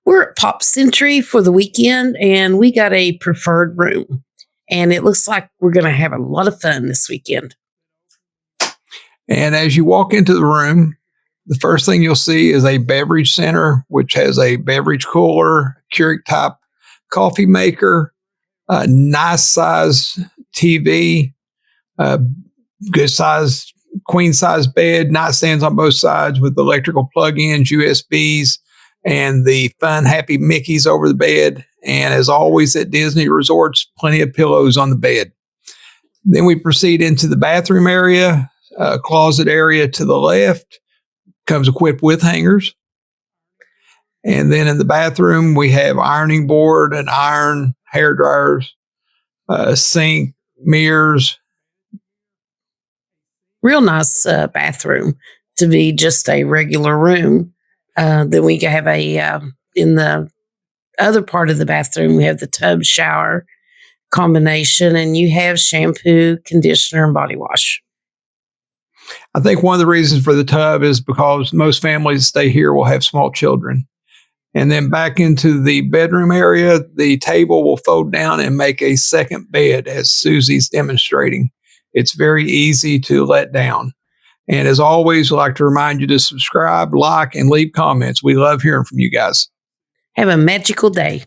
We're at Pop Century for the weekend, and we got a preferred room. And it looks like we're going to have a lot of fun this weekend. And as you walk into the room, the first thing you'll see is a beverage center, which has a beverage cooler, Keurig type coffee maker, a nice size TV, good size queen size bed, nightstands on both sides with electrical plug-ins, USBs, and the fun, happy Mickeys over the bed. And as always at Disney resorts, plenty of pillows on the bed. Then we proceed into the bathroom area, closet area to the left, comes equipped with hangers. And then in the bathroom, we have ironing board and iron, hair dryers, sink, mirrors. Real nice bathroom to be just a regular room. Then we have in the other part of the bathroom, we have the tub shower combination, and you have shampoo, conditioner, and body wash. I think one of the reasons for the tub is because most families that stay here will have small children. And then back into the bedroom area, the table will fold down and make a second bed, as Susie's demonstrating. It's very easy to let down. And as always, we'd like to remind you to subscribe, like, and leave comments. We love hearing from you guys. Have a magical day.